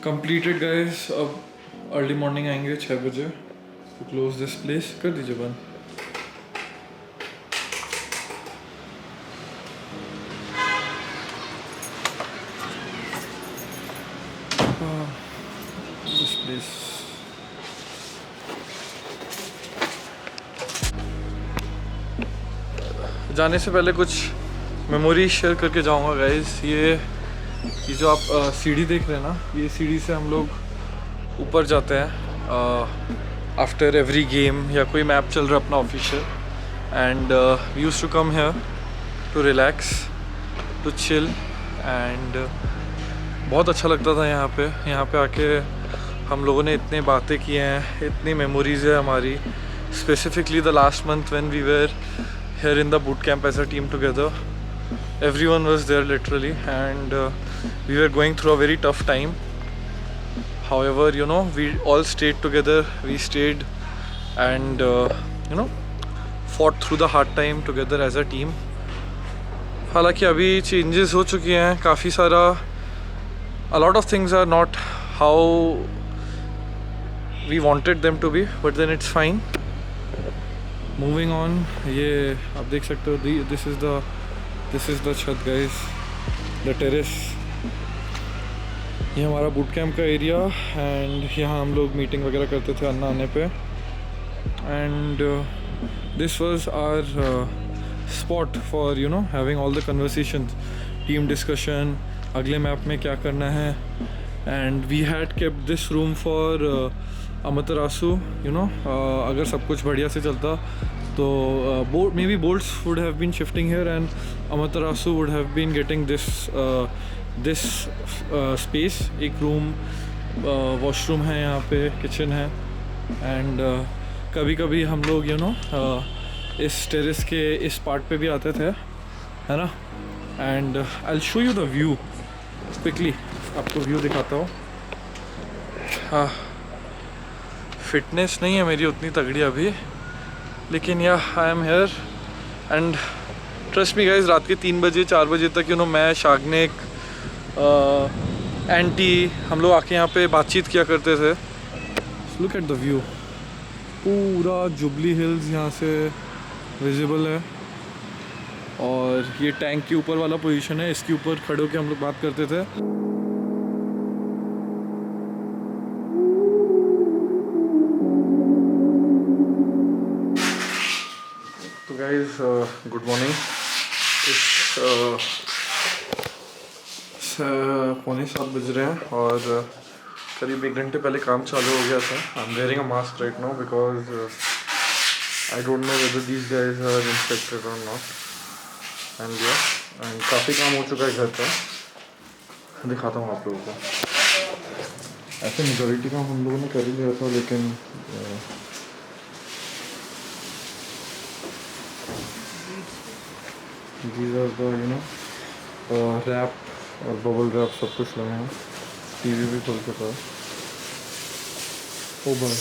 Completed guys. अब early morning आएंगे 6 बजे टू क्लोज दिस प्लेस. कर दीजिए बंद. This place. जाने से पहले कुछ मेमोरी शेयर करके जाऊंगा गाइस. ये जो आप सीढ़ी देख रहे हैं ना, ये सीढ़ी से हम लोग ऊपर जाते हैं आफ्टर एवरी गेम या कोई मैप चल रहा है अपना official. And we used to come here to relax, to chill. And बहुत अच्छा लगता था यहाँ पे आके. हम लोगों ने इतनी बातें की हैं, इतनी मेमोरीज है हमारी. Specifically the last month when we were here in the boot camp as a team together. Everyone was there literally, and we were going through a very tough time. However, you know, we all stayed together. We stayed and you know, fought through the hard time together as a team. हालांकि अभी changes हो चुकी हैं काफ़ी सारा. A lot of things are not how we wanted them to be, but then it's fine. Moving on. ये आप देख सकते हो, दिस इज़ द छत गाइस, द टेरेस. ये हमारा बूट कैंप का एरिया. एंड यहाँ हम लोग मीटिंग वगैरह करते थे अन्ना आने पे. And this was our spot for you know having all the conversation, team discussion, अगले मैप में क्या करना है. And we had kept this room for Amtarasu. You know, अगर सब कुछ बढ़िया से चलता तो maybe bolts would have been shifting here and Amtarasu would have been getting this space. एक रूम, वॉशरूम है यहाँ पे, किचन है. एंड कभी कभी हम लोग यू नो इस टेरेस के इस पार्ट पे भी आते थे, है ना. And I will show you the view quickly. आपको व्यू दिखाता हूँ. हाँ, फिटनेस नहीं है मेरी उतनी तगड़ी अभी, लेकिन या I am here. And trust me guys, रात के 3 बजे 4 बजे तक यू नो मैं, शाग्निक, एंटी, हम लोग आके यहाँ पे बातचीत किया करते थे. Look at the view. पूरा जुबली हिल्स यहाँ से विजिबल है. और ये टैंक के ऊपर वाला पोजीशन है, इसके ऊपर खड़े होकर हम लोग बात करते थे. तो गाइस, गुड मॉर्निंग. पौने 7 बज रहे हैं और करीब 1 घंटे पहले काम चालू हो गया था. I am wearing a mask right now because I don't know whether these guys are infected और नॉट. एंड काफ़ी काम हो चुका है घर का. दिखाता हूँ आप लोगों को. ऐसे मेजॉरिटी काम हम लोगों ने कर ही लिया था, लेकिन these are the you know wrap और बबल रैप सब कुछ लगे हैं. टीवी भी खुल चुका है. ओ भाई,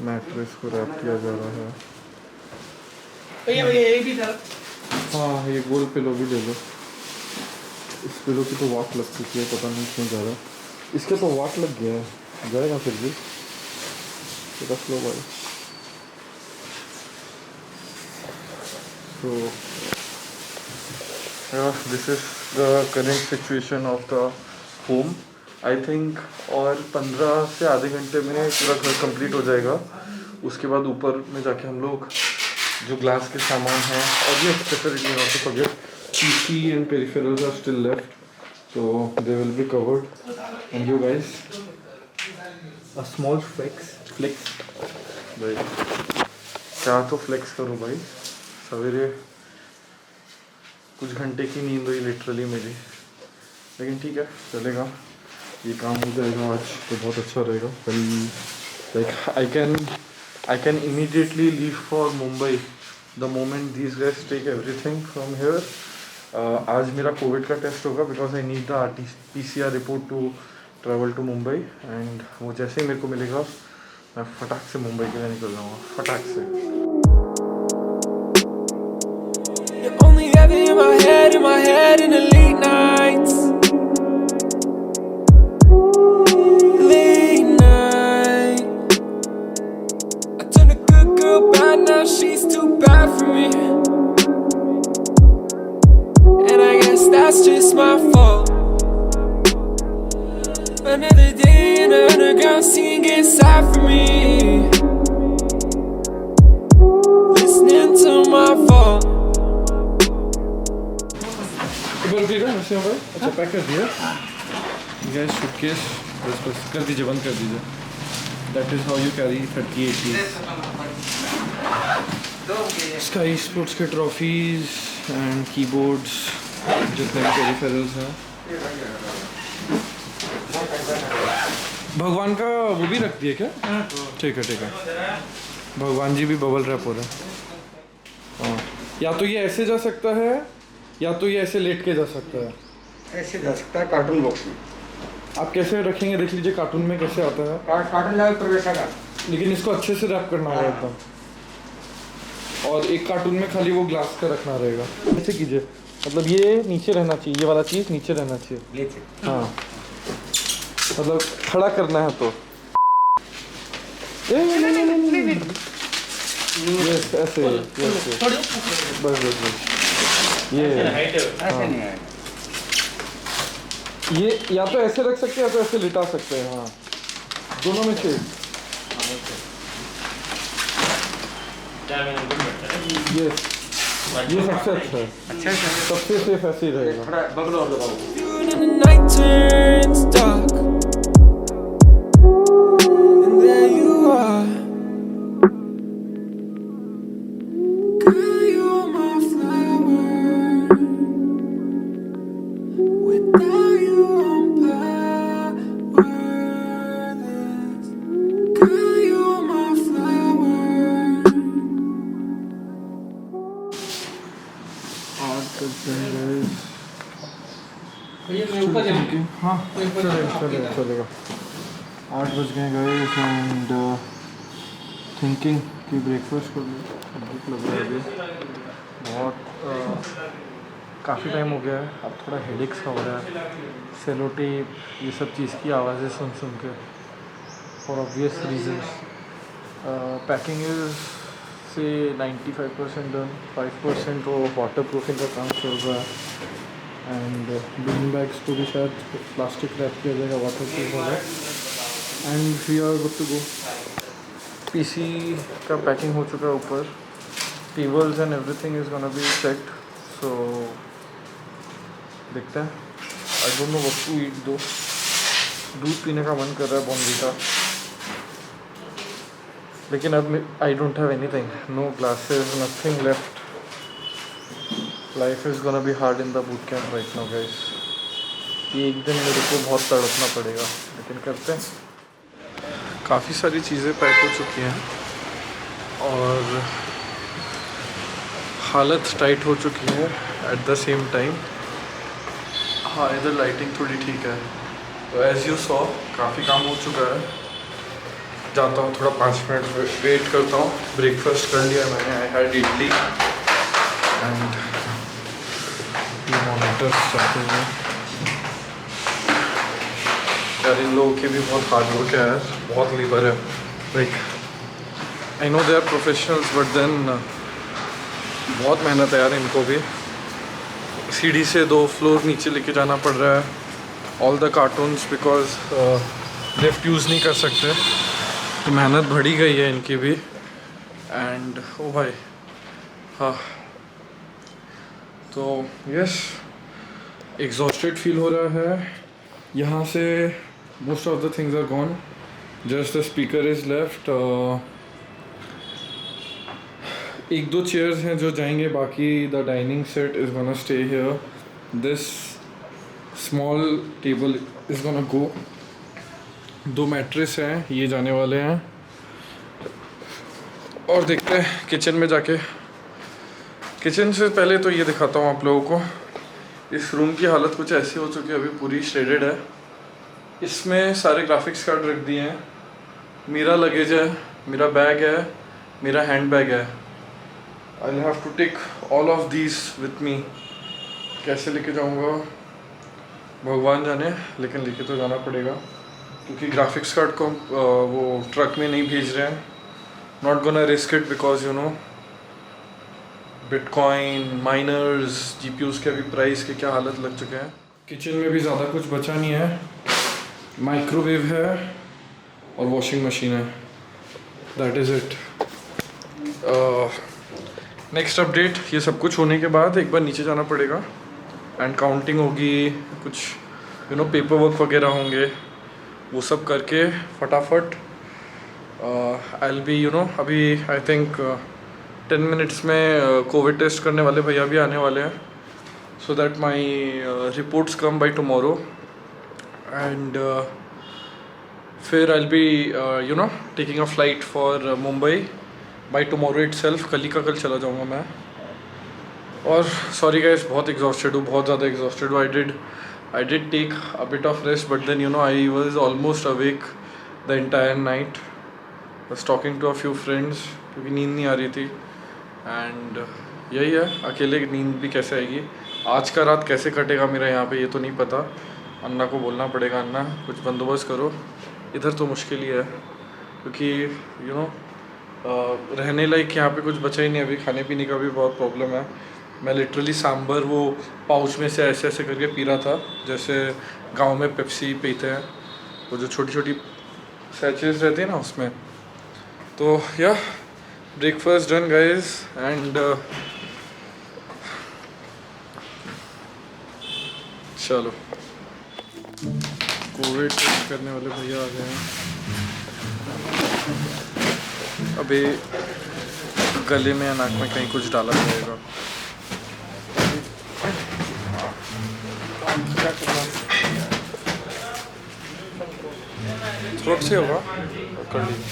मैट्रेस को रैप किया जा रहा है. भैया ये भी था. हाँ, ये गोल पिलो भी ले लो. इस पिलो की तो वाट लग चुकी है, पता नहीं क्यों जा रहा. इसके तो वाट लग गया है, जाएगा फिर भी. रख लो भाई. So this is the current situation of the home. I think और 15 से आधे घंटे में पूरा घर कंप्लीट हो जाएगा. उसके बाद ऊपर में जाके हम लोग जो ग्लास के सामान हैं, और ये definitely not to forget, PC and peripherals are still left, so they will be covered. And you guys, a small flex भाई. क्या तो फ्लेक्स करो भाई. सवेरे कुछ घंटे की नींद हुई लिटरली मेरी, लेकिन ठीक है, चलेगा. ये काम हो जाएगा आज तो बहुत अच्छा रहेगा. Like I can immediately leave for Mumbai the moment these guys take everything from here. आज मेरा कोविड का टेस्ट होगा because I need the PCR report to travel to Mumbai. And वो जैसे ही मेरे को मिलेगा मैं फटाक से मुंबई के लिए निकल जाऊँगा, फटाक से. You're only ever in my head in my head in the late nights. Late night. I turned a good girl bad, now she's too bad for me. And I guess that's just my fault. Another day in the underground scene gets sad for me. Listening to my fault. अच्छा pack कर दिया gas suitcase बस कर दीजिए, बंद कर दीजिए. That is how you carry 38 piece. Sky Sports के ट्रॉफीज एंड कीबोर्ड्स जितने भी पेरिफेरल्स हैं. भगवान का वो भी रख दिए क्या? ठीक है ठीक है. भगवान जी भी बबल रैप हो रहे हैं. हाँ, या तो ये ऐसे जा सकता है या तो ये ऐसे लेट के जा सकता है. ऐसे जा सकता है कार्टून बॉक्स में. आप कैसे रखेंगे देख लीजिए, कार्टून में कैसे आता है. कार्टून लेवल प्रवेश का. लेकिन इसको अच्छे से रैप करना होगा एकदम. और एक कार्टून में खाली वो ग्लास का रखना रहेगा. ऐसे कीजिए, मतलब ये नीचे रहना चाहिए, ये वाला चीज़ नीचे रहना चाहिए. हाँ मतलब खड़ा करना है तो यस ऐसे बस बस बस ये ऐसे नहीं है. ये या तो ऐसे रख सकते हैं या तो ऐसे लिटा सकते हैं. हाँ दोनों में से यस ये सबसे अच्छा है. अच्छा है. सबसे सेफ ऐसे ही रहेगा. थोड़ा बगल और दबाओ. And the night turns dark, and there you are. Girl, you're my flower. Without you, I'm powerless. Girl, you're my flower. हाँ चलेगा. 8 बज गए गाइस एंड थिंकिंग कि ब्रेकफास्ट कर लूँ. भूख लग रहा है अभी बहुत. काफ़ी टाइम हो गया है. अब थोड़ा हेडेक सा हो रहा है. सेलो टेप ये सब चीज़ की आवाज़ें सुन सुन के for obvious reasons. Packing is से 95% डन. 5% वो वाटर प्रूफिंग का काम चल रहा है. एंड बिन बैग्स को भी शायद प्लास्टिक रैप किया जाएगा, वाटर प्रूफ होगा. And we are good to go. PC का पैकिंग हो चुका है ऊपर. Tables and everything is gonna be checked. So देखते हैं. I don't know what to eat though. दूध पीने का मन कर रहा है, बॉर्नवीटा. लेकिन अब I don't have anything. No glasses, nothing left. Life is gonna be hard in the boot camp right now guys. ये एक दिन मेरे को बहुत तड़पना पड़ेगा, लेकिन करते हैं. काफ़ी सारी चीज़ें पैक हो चुकी हैं और हालत टाइट हो चुकी है एट द सेम टाइम. हाँ इधर लाइटिंग थोड़ी ठीक है. तो एज़ यू सॉ काफ़ी काम हो चुका है. जाता हूँ थोड़ा 5 मिनट वेट करता हूँ. ब्रेकफास्ट कर लिया मैंने. I had idli and monitors चलते हैं यार. इन लोगों के भी बहुत हार्ड वर्क है यार. बहुत लेबर है. Like I know they are professionals but then बहुत मेहनत है यार इनको भी. सीढ़ी से 2 फ्लोर नीचे लेके जाना पड़ रहा है. All the cartoons because lift use नहीं कर सकते. तो मेहनत बढ़ी गई है इनकी भी. एंड ओ भाई हाँ तो यस एग्जॉस्टेड फील हो रहा है. यहाँ से most of the things are gone. Just the speaker is left. 1-2 chairs हैं जो जाएंगे. बाकी the dining set is gonna stay here. This small table is gonna go. 2 mattress हैं ये जाने वाले हैं. और देखते हैं किचन में जाके. किचन से पहले तो ये दिखाता हूँ आप लोगों को. इस रूम की हालत कुछ ऐसी हो चुकी है अभी. पूरी श्रेडेड है. इसमें सारे ग्राफिक्स कार्ड रख दिए हैं. मेरा लगेज है, मेरा बैग है, मेरा हैंड बैग है. I have to take all of these with me. कैसे लेके जाऊंगा भगवान जाने, लेकिन लेके तो जाना पड़ेगा क्योंकि ग्राफिक्स कार्ड को वो ट्रक में नहीं भेज रहे हैं. Not gonna risk it because you know bitcoin miners GPUs के अभी प्राइस के क्या हालत लग चुके हैं. किचन में भी ज़्यादा कुछ बचा नहीं है. माइक्रोवेव है और वॉशिंग मशीन है. That is it. Next update, ये सब कुछ होने के बाद एक बार नीचे जाना पड़ेगा एंड काउंटिंग होगी, कुछ यू नो पेपर वर्क वगैरह होंगे, वो सब करके फटाफट I will be you know अभी आई थिंक 10 मिनट्स में कोविड टेस्ट करने वाले भैया भी आने वाले हैं, so that my reports come by tomorrow and फिर I will be you know taking a flight for Mumbai by tomorrow itself. कल ही का कल चला जाऊँगा मैं. और सॉरी गाइस, बहुत एग्जॉस्टेड हूँ, बहुत ज़्यादा एग्जॉस्टेड हूँ. I did take a bit of rest but then you know I was almost awake the entire night. बस talking to a few friends क्योंकि नींद नहीं आ रही थी. एंड यही है, अकेले नींद भी कैसे आएगी. आज का रात कैसे कटेगा मेरा यहाँ पे ये तो नहीं पता. अन्ना को बोलना पड़ेगा, अन्ना कुछ बंदोबस्त करो. इधर तो मुश्किल ही है क्योंकि यू नो रहने लायक यहाँ पे कुछ बचा ही नहीं. अभी खाने पीने का भी बहुत प्रॉब्लम है. मैं लिटरली सांभर वो पाउच में से ऐसे ऐसे करके पी रहा था जैसे गांव में पेप्सी पीते हैं, वो जो छोटी छोटी सैचेस रहती है ना उसमें. तो या ब्रेकफास्ट डन गाइस एंड चलो कोविड टेस्ट करने वाले भैया आ गए हैं. अभी गले में या नाक में कहीं कुछ डाला जाएगा. थ्रोट से होगा कर लीजिए.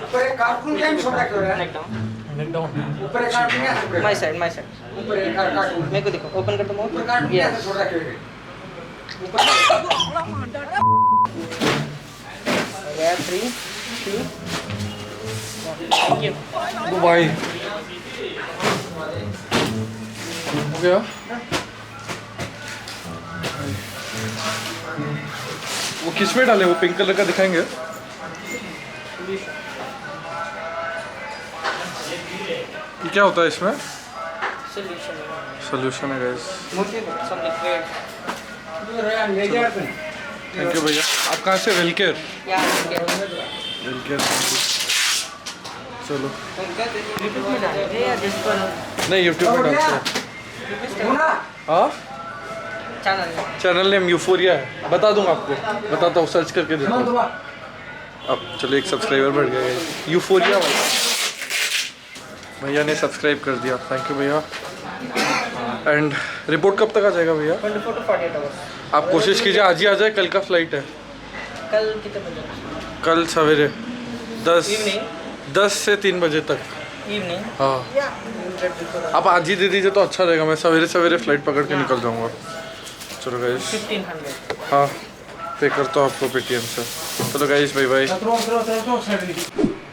ऊपर एक कार्टून क्या छोटा क्यों है? ऊपर एक कार्टून क्या? माय साइड ऊपर एक कार्टून मेरे को देखो, ओपन कर दो ऊपर कार्टून क्या छोटा क्यों है? गया 3 2 थैंक यू. ओ भाई हो गया. वो किस में डाले, वो पिंक कलर का दिखाएंगे. ये क्या होता है इसमें? सोल्यूशन है गाइस. थैंक यू भैया. आप कहाँ से? वेलकेयर. वेलकेयर. चलो नहीं यूट्यूब में डालते हैं. हाँ चैनल नेम यूफोरिया है. बता दूंगा आपको, बताता हूँ, सर्च करके देता हूँ. अब चलो एक सब्सक्राइबर बढ़ गया है. यूफोरिया वाला भैया ने सब्सक्राइब कर दिया. थैंक यू भैया. एंड रिपोर्ट कब तक आ जाएगा भैया? 24 to 48 आवर्स. आप कोशिश कीजिए आज ही आ जाए. कल का फ्लाइट है. कल कितने बजे? कल सवेरे 10 इवनिंग 10 से 3 बजे तक. इवनिंग. हाँ आप आज ही दे दीजिए तो अच्छा रहेगा. मैं सवेरे सवेरे फ्लाइट पकड़ के निकल जाऊँगा. चलो गाइस. 1500. हाँ पे करता हूँ आपको पेटीएम से. चलो गाइस बाय बाय.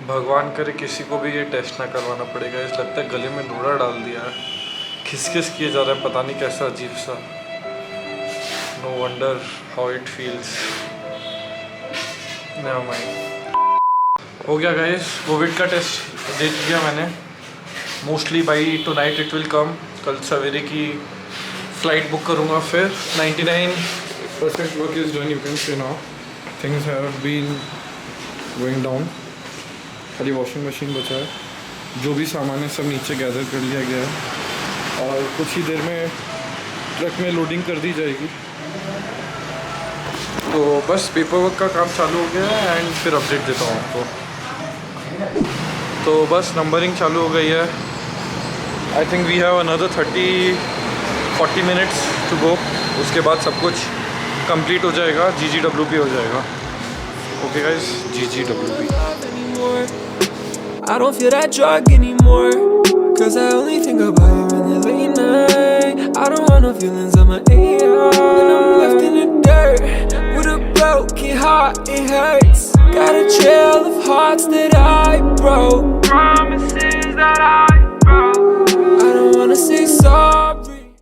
भगवान करे किसी को भी ये टेस्ट ना करवाना पड़ेगा. इस लगता है गले में डोरा डाल दिया है. खिसखिस किए जा रहा है, पता नहीं कैसा अजीब सा. No wonder how it feels. Never mind. हो गया गाइस, कोविड का टेस्ट दे दिया मैंने. Mostly by tonight it will come. कल सवेरे की फ्लाइट बुक करूँगा. फिर 99% work is done. You can see now things have been going down. खाली वॉशिंग मशीन बचा है. जो भी सामान है सब नीचे गैदर कर लिया गया है और कुछ ही देर में ट्रक में लोडिंग कर दी जाएगी. तो बस पेपर वर्क का काम चालू हो गया है एंड फिर अपडेट देता हूँ आपको. तो बस नंबरिंग चालू हो गई है. I think we have another 30-40 minutes to go. उसके बाद सब कुछ कंप्लीट हो जाएगा. GGWP हो जाएगा. Okay guys, GGWP. I don't feel that drug anymore, 'cause I only think about you in the late night. I don't want no feelings on my AI. And I'm left in the dirt with a broken heart, it hurts. Got a trail of hearts that I broke, promises that I